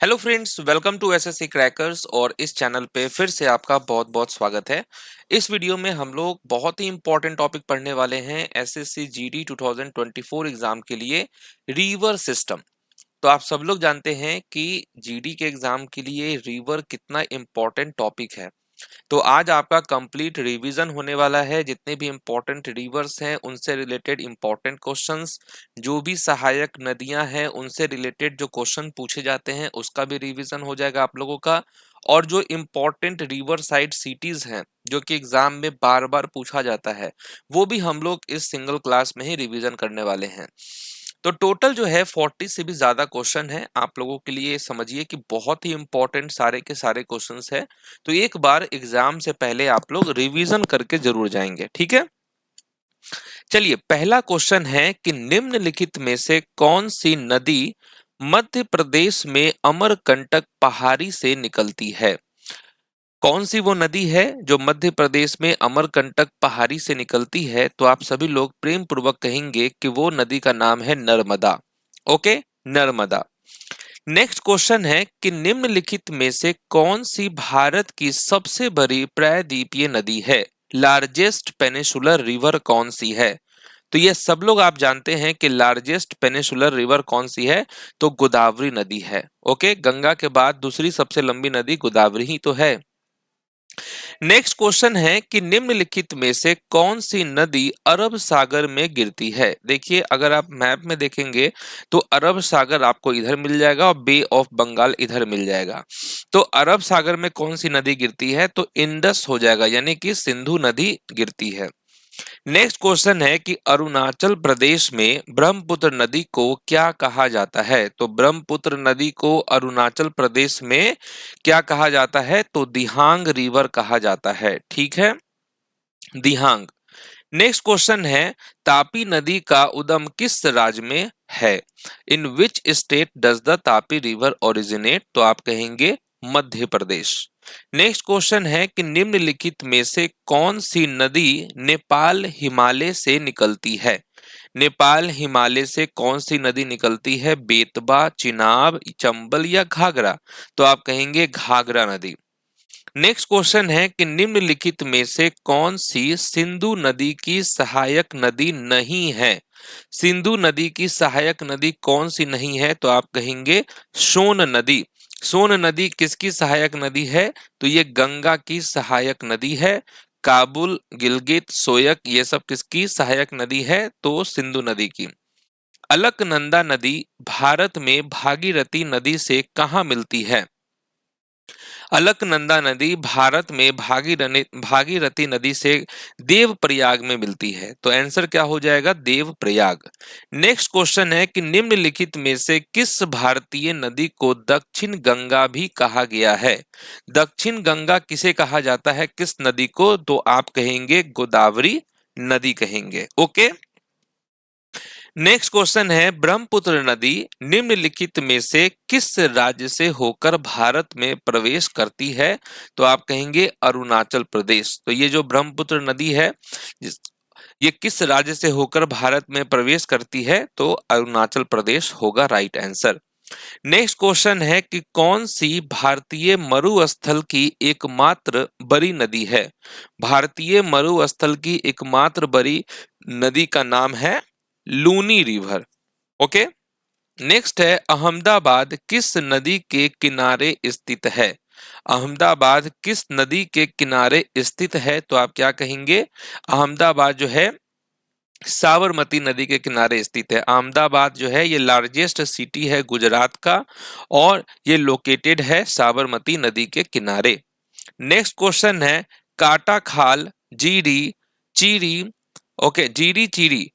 Hello friends, welcome to SSC crackers. और इस channel पे फिर से आपका बहुत बहुत स्वागत है। इस वीडियो में हम लोग बहुत ही इंपॉर्टेंट टॉपिक पढ़ने वाले हैं एसएससी जीडी 2024 एग्जाम के लिए, रिवर सिस्टम। तो आप सब लोग जानते हैं कि जीडी के एग्जाम के लिए रिवर कितना इंपॉर्टेंट टॉपिक है। तो आज आपका कंप्लीट रिवीजन होने वाला है। जितने भी इंपॉर्टेंट रिवर्स हैं उनसे रिलेटेड इंपॉर्टेंट क्वेश्चंस, जो भी सहायक नदियां हैं उनसे रिलेटेड जो क्वेश्चन पूछे जाते हैं उसका भी रिवीजन हो जाएगा आप लोगों का। और जो इंपॉर्टेंट रिवर साइड सिटीज हैं जो कि एग्जाम में बार बार पूछा जाता है, वो भी हम लोग इस सिंगल क्लास में ही रिवीजन करने वाले हैं। तो टोटल जो है 40 से भी ज्यादा क्वेश्चन है आप लोगों के लिए। समझिए कि बहुत ही इंपॉर्टेंट सारे के सारे क्वेश्चंस है। तो एक बार एग्जाम से पहले आप लोग रिवीजन करके जरूर जाएंगे, ठीक है। चलिए, पहला क्वेश्चन है कि निम्नलिखित में से कौन सी नदी मध्य प्रदेश में अमरकंटक पहाड़ी से निकलती है। कौन सी वो नदी है जो मध्य प्रदेश में अमरकंटक पहाड़ी से निकलती है। तो आप सभी लोग प्रेम पूर्वक कहेंगे कि वो नदी का नाम है Narmada. Okay, Narmada. Next question है कि निम्नलिखित में से कौन सी भारत की सबसे बड़ी प्रायद्वीपीय नदी है। लार्जेस्ट पेनिसुलर रिवर कौन सी है। तो ये सब लोग आप जानते हैं कि लार्जेस्ट पेनिसुलर रिवर कौन सी है। तो गोदावरी नदी है। ओके, गंगा के बाद दूसरी सबसे लंबी नदी गोदावरी ही तो है। नेक्स्ट क्वेश्चन है कि निम्नलिखित में से कौन सी नदी अरब सागर में गिरती है। देखिए, अगर आप मैप में देखेंगे तो अरब सागर आपको इधर मिल जाएगा और बे ऑफ बंगाल इधर मिल जाएगा। तो अरब सागर में कौन सी नदी गिरती है, तो इंडस हो जाएगा, यानी कि सिंधु नदी गिरती है। नेक्स्ट क्वेश्चन है कि अरुणाचल प्रदेश में ब्रह्मपुत्र नदी को क्या कहा जाता है। तो ब्रह्मपुत्र नदी को अरुणाचल प्रदेश में क्या कहा जाता है, तो दिहांग रिवर कहा जाता है, ठीक है, दिहांग। नेक्स्ट क्वेश्चन है तापी नदी का उद्गम किस राज्य में है। In which state does the Tapi river originate. तो आप कहेंगे मध्य प्रदेश। नेक्स्ट क्वेश्चन है कि निम्नलिखित में से कौन सी नदी नेपाल हिमालय से निकलती है। नेपाल हिमालय से कौन सी नदी निकलती है। बेतबा, चिनाब, चंबल या घाघरा। तो आप कहेंगे घाघरा नदी। नेक्स्ट क्वेश्चन है कि निम्नलिखित में से कौन सी सिंधु नदी की सहायक नदी नहीं है। सिंधु नदी की सहायक नदी कौन सी नहीं है। तो आप कहेंगे सोन नदी। सोन नदी किसकी सहायक नदी है, तो ये गंगा की सहायक नदी है। काबुल, गिलगित, सोयक ये सब किसकी सहायक नदी है, तो सिंधु नदी की। अलकनंदा नदी भारत में भागीरथी नदी से कहाँ मिलती है। अलकनंदा नदी भारत में भागीरथी नदी से देवप्रयाग में मिलती है। तो आंसर क्या हो जाएगा, देवप्रयाग। नेक्स्ट क्वेश्चन है कि निम्नलिखित में से किस भारतीय नदी को दक्षिण गंगा भी कहा गया है। दक्षिण गंगा किसे कहा जाता है, किस नदी को, तो आप कहेंगे गोदावरी नदी कहेंगे। ओके। नेक्स्ट क्वेश्चन है ब्रह्मपुत्र नदी निम्नलिखित में से किस राज्य से होकर भारत में प्रवेश करती है। तो आप कहेंगे अरुणाचल प्रदेश। तो ये जो ब्रह्मपुत्र नदी है ये किस राज्य से होकर भारत में प्रवेश करती है, तो अरुणाचल प्रदेश होगा राइट आंसर। नेक्स्ट क्वेश्चन है कि कौन सी भारतीय मरुस्थल की एकमात्र बड़ी नदी है। भारतीय मरुस्थल की एकमात्र बड़ी नदी का नाम है लूनी रिवर। ओके। नेक्स्ट है अहमदाबाद किस नदी के किनारे स्थित है। अहमदाबाद किस नदी के किनारे स्थित है, तो आप क्या कहेंगे, अहमदाबाद जो है साबरमती नदी के किनारे स्थित है। अहमदाबाद जो है ये लार्जेस्ट सिटी है गुजरात का और ये लोकेटेड है साबरमती नदी के किनारे। नेक्स्ट क्वेश्चन है काटा खाल, जीरी, चीरी, ओके, जीरी चीरी,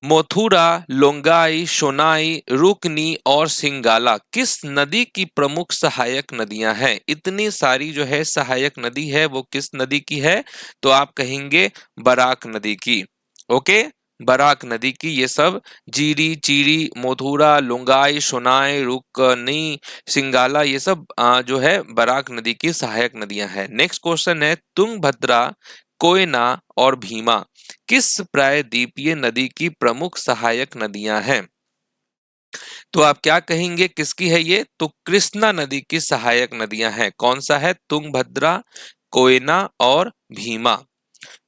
मथुरा, लोंगाई, सोनाई, रुकनी और सिंगाला किस नदी की प्रमुख सहायक नदियां हैं। इतनी सारी जो है सहायक नदी है वो किस नदी की है, तो आप कहेंगे बराक नदी की। ओके, बराक नदी की ये सब जीरी, चीरी, मथुरा, लोंगाई, सोनाई, रुकनी, सिंगाला ये सब जो है बराक नदी की सहायक नदियां हैं। नेक्स्ट क्वेश्चन है तुंगभद्रा, कोयना और भीमा किस प्रायद्वीपीय नदी की प्रमुख सहायक नदियां हैं। तो आप क्या कहेंगे किसकी है ये? तो कृष्णा नदी की सहायक नदियां हैं। कौन सा है? तुंगभद्रा, कोयना और भीमा।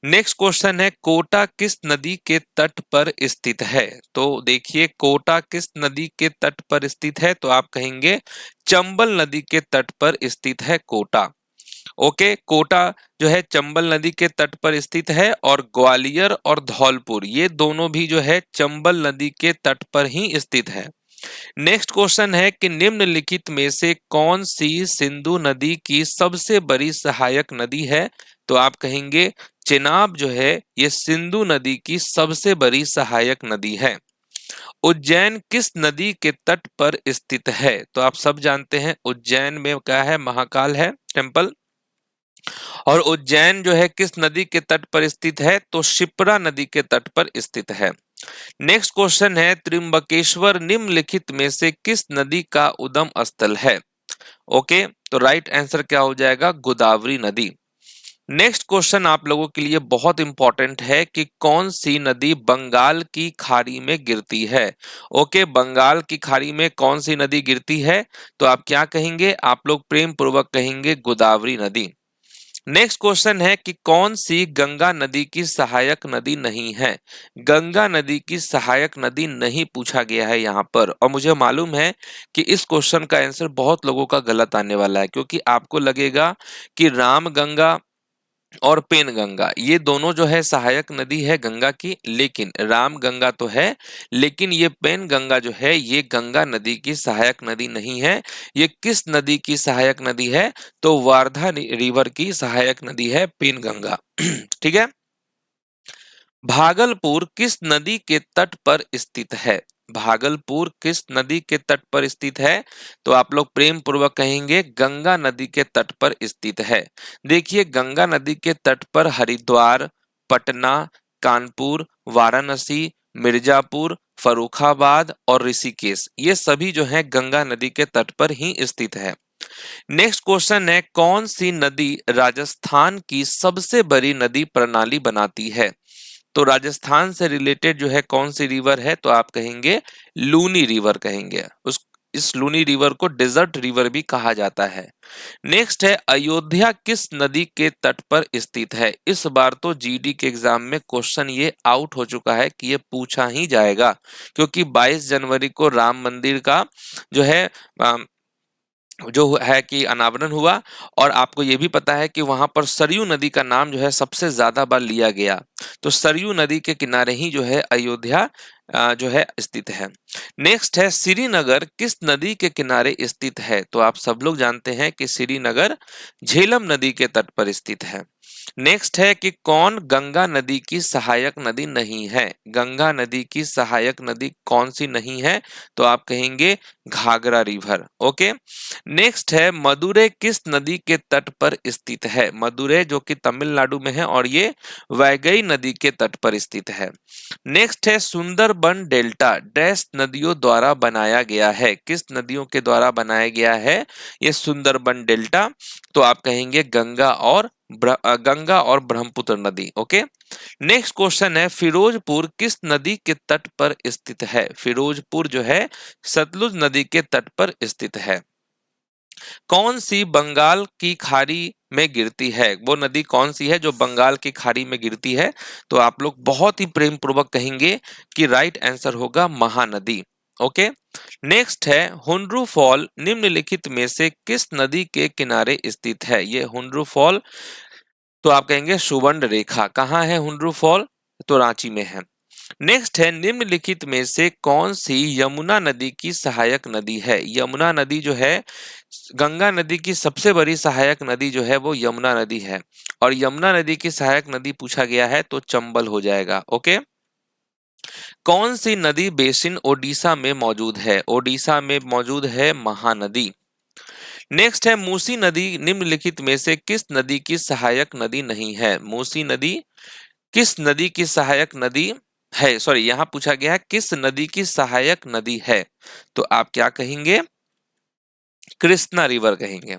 नेक्स्ट क्वेश्चन है, कोटा किस नदी के तट पर स्थित है? तो देखिए, कोटा किस नदी के तट पर स्थित है? तो आप कहेंगे चंबल नदी के तट पर स्थित है कोटा। ओके, कोटा जो है चंबल नदी के तट पर स्थित है, और ग्वालियर और धौलपुर ये दोनों भी जो है चंबल नदी के तट पर ही स्थित है। नेक्स्ट क्वेश्चन है कि निम्नलिखित में से कौन सी सिंधु नदी की सबसे बड़ी सहायक नदी है? तो आप कहेंगे चेनाब जो है ये सिंधु नदी की सबसे बड़ी सहायक नदी है। उज्जैन किस नदी के तट पर स्थित है? तो आप सब जानते हैं उज्जैन में क्या है? महाकाल है टेम्पल। और उज्जैन जो है किस नदी के तट पर स्थित है? तो शिप्रा नदी के तट पर स्थित है। नेक्स्ट क्वेश्चन है, त्रिंबकेश्वर निम्नलिखित में से किस नदी का उद्गम स्थल है? ओके, तो राइट आंसर क्या हो जाएगा? गोदावरी नदी। नेक्स्ट क्वेश्चन आप लोगों के लिए बहुत इंपॉर्टेंट है कि कौन सी नदी बंगाल की खाड़ी में गिरती है? ओके, बंगाल की खाड़ी में कौन सी नदी गिरती है? तो आप क्या कहेंगे? आप लोग प्रेम पूर्वक कहेंगे गोदावरी नदी। नेक्स्ट क्वेश्चन है कि कौन सी गंगा नदी की सहायक नदी नहीं है? गंगा नदी की सहायक नदी नहीं पूछा गया है यहाँ पर, और मुझे मालूम है कि इस क्वेश्चन का आंसर बहुत लोगों का गलत आने वाला है, क्योंकि आपको लगेगा कि राम गंगा और पेन गंगा ये दोनों जो है सहायक नदी है गंगा की, लेकिन राम गंगा तो है, लेकिन ये पेन गंगा जो है ये गंगा नदी की सहायक नदी नहीं है। ये किस नदी की सहायक नदी है? तो वारधा रिवर की सहायक नदी है पेन गंगा। ठीक है। भागलपुर किस नदी के तट पर स्थित है? भागलपुर किस नदी के तट पर स्थित है? तो आप लोग प्रेम पूर्वक कहेंगे गंगा नदी के तट पर स्थित है। देखिए, गंगा नदी के तट पर हरिद्वार, पटना, कानपुर, वाराणसी, मिर्जापुर, फर्रुखाबाद और ऋषिकेश ये सभी जो है गंगा नदी के तट पर ही स्थित है। नेक्स्ट क्वेश्चन है, कौन सी नदी राजस्थान की सबसे बड़ी नदी प्रणाली बनाती है? तो राजस्थान से रिलेटेड जो है कौन सी रिवर है? तो आप कहेंगे लूनी रिवर कहेंगे। उस इस लूनी रिवर को डेजर्ट रिवर भी कहा जाता है। नेक्स्ट है, अयोध्या किस नदी के तट पर स्थित है? इस बार तो जीडी के एग्जाम में क्वेश्चन ये आउट हो चुका है कि ये पूछा ही जाएगा, क्योंकि 22 जनवरी को राम मंदिर का जो है जो है कि अनावरण हुआ, और आपको ये भी पता है कि वहां पर सरयू नदी का नाम जो है सबसे ज्यादा बार लिया गया। तो सरयू नदी के किनारे ही जो है अयोध्या जो है स्थित है। नेक्स्ट है, श्रीनगर किस नदी के किनारे स्थित है? तो आप सब लोग जानते हैं कि श्रीनगर झेलम नदी के तट पर स्थित है। नेक्स्ट है कि कौन गंगा नदी की सहायक नदी नहीं है? गंगा नदी की सहायक नदी कौन सी नहीं है? तो आप कहेंगे घाघरा रिवर। ओके। नेक्स्ट है, मदुरै किस नदी के तट पर स्थित है? मदुरै जो कि तमिलनाडु में है, और ये वैगई नदी के तट पर स्थित है। नेक्स्ट है, सुंदरबन डेल्टा डैश नदियों द्वारा बनाया गया है? किस नदियों के द्वारा बनाया गया है ये सुंदरबन डेल्टा? तो आप कहेंगे गंगा और ब्रह्मपुत्र नदी। ओके। नेक्स्ट क्वेश्चन है, फिरोजपुर किस नदी के तट पर स्थित है? फिरोजपुर जो है सतलुज नदी के तट पर स्थित है। कौन सी बंगाल की खाड़ी में गिरती है? वो नदी कौन सी है जो बंगाल की खाड़ी में गिरती है? तो आप लोग बहुत ही प्रेम पूर्वक कहेंगे कि राइट आंसर होगा महानदी। ओके। नेक्स्ट है, हुंड्रू फॉल निम्नलिखित में से किस नदी के किनारे स्थित है? ये हुंड्रू फॉल तो आप कहेंगे सुवर्ण रेखा। कहाँ है हुंड्रू फॉल? तो रांची में है। नेक्स्ट है, निम्नलिखित में से कौन सी यमुना नदी की सहायक नदी है? यमुना नदी जो है गंगा नदी की सबसे बड़ी सहायक नदी जो है वो यमुना नदी है, और यमुना नदी की सहायक नदी पूछा गया है तो चंबल हो जाएगा। ओके। कौन सी नदी बेसिन ओडिशा में मौजूद है? ओडिशा में मौजूद है महानदी। नेक्स्ट है, मूसी नदी निम्नलिखित में से किस नदी की सहायक नदी नहीं है? मूसी नदी किस नदी की सहायक नदी है? सॉरी, यहां पूछा गया है किस नदी की सहायक नदी है? तो आप क्या कहेंगे? कृष्णा रिवर कहेंगे।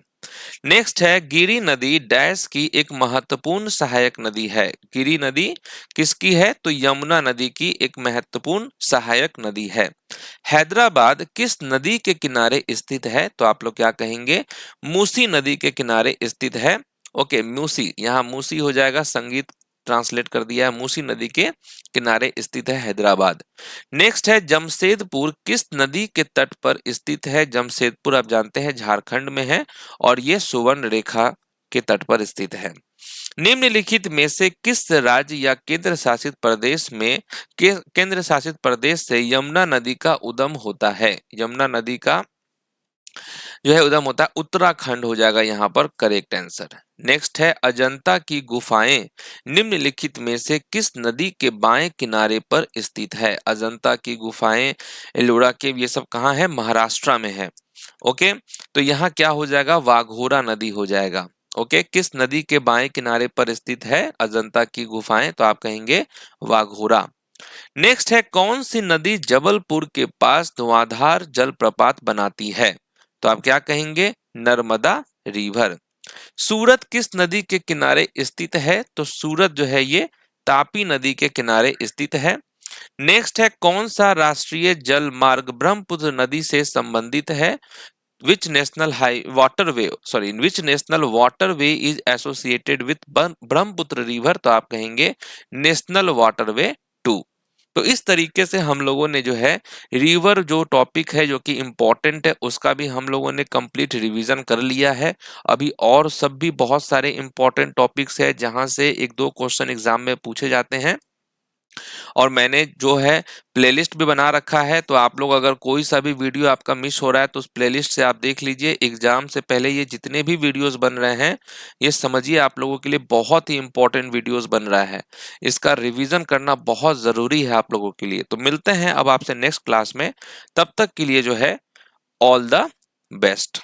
नेक्स्ट है, गिरी नदी डैश की एक महत्वपूर्ण सहायक नदी है? गिरी नदी किसकी है? तो यमुना नदी की एक महत्वपूर्ण सहायक नदी है। हैदराबाद किस नदी के किनारे स्थित है? तो आप लोग क्या कहेंगे? मूसी नदी के किनारे स्थित है। ओके, मूसी, यहाँ मूसी हो जाएगा, संगीत ट्रांसलेट कर दिया है, मूसी नदी के किनारे स्थित है हैदराबाद। नेक्स्ट है जमशेदपुर किस नदी के तट पर स्थित है? जमशेदपुर आप जानते हैं झारखंड में है और ये सुवर्ण रेखा के तट पर स्थित है। निम्नलिखित में से किस राज्य या केंद्र शासित प्रदेश में केंद्र शासित प्रदेश से यमुना नदी का उद्गम होता है? यमुना नदी का जो है उद्गम होता है उत्तराखंड हो जाएगा यहाँ पर करेक्ट आंसर। नेक्स्ट है अजंता की गुफाएं निम्नलिखित में से किस नदी के बाएं किनारे पर स्थित है? अजंता की गुफाएं, एलोरा केव, ये सब कहाँ है? महाराष्ट्र में है। ओके, तो यहाँ क्या हो जाएगा? वाघोरा नदी हो जाएगा। ओके, किस नदी के बाएं किनारे पर स्थित है अजंता की गुफाएं? तो आप कहेंगे वाघोरा। नेक्स्ट है कौन सी नदी जबलपुर के पास धुआंधार जलप्रपात बनाती है? तो आप क्या कहेंगे? नर्मदा रिवर। सूरत किस नदी के किनारे स्थित है? तो सूरत जो है ये तापी नदी के किनारे स्थित है। नेक्स्ट है कौन सा राष्ट्रीय जल मार्ग ब्रह्मपुत्र नदी से संबंधित है? which national high waterway sorry which national waterway is associated with Brahmaputra river? तो आप कहेंगे नेशनल वाटरवे 2। तो इस तरीके से हम लोगों ने जो है रिवर जो टॉपिक है जो कि इम्पोर्टेंट है उसका भी हम लोगों ने कंप्लीट रिवीजन कर लिया है। अभी और सब भी बहुत सारे इंपॉर्टेंट टॉपिक्स है जहां से एक दो क्वेश्चन एग्जाम में पूछे जाते हैं और मैंने जो है प्लेलिस्ट भी बना रखा है। तो आप लोग अगर कोई सा भी वीडियो आपका मिस हो रहा है तो उस प्लेलिस्ट से आप देख लीजिए। एग्जाम से पहले ये जितने भी वीडियोस बन रहे हैं ये समझिए आप लोगों के लिए बहुत ही इंपॉर्टेंट वीडियोस बन रहा है। इसका रिवीजन करना बहुत जरूरी है आप लोगों के लिए। तो मिलते हैं अब आपसे नेक्स्ट क्लास में, तब तक के लिए जो है ऑल द बेस्ट।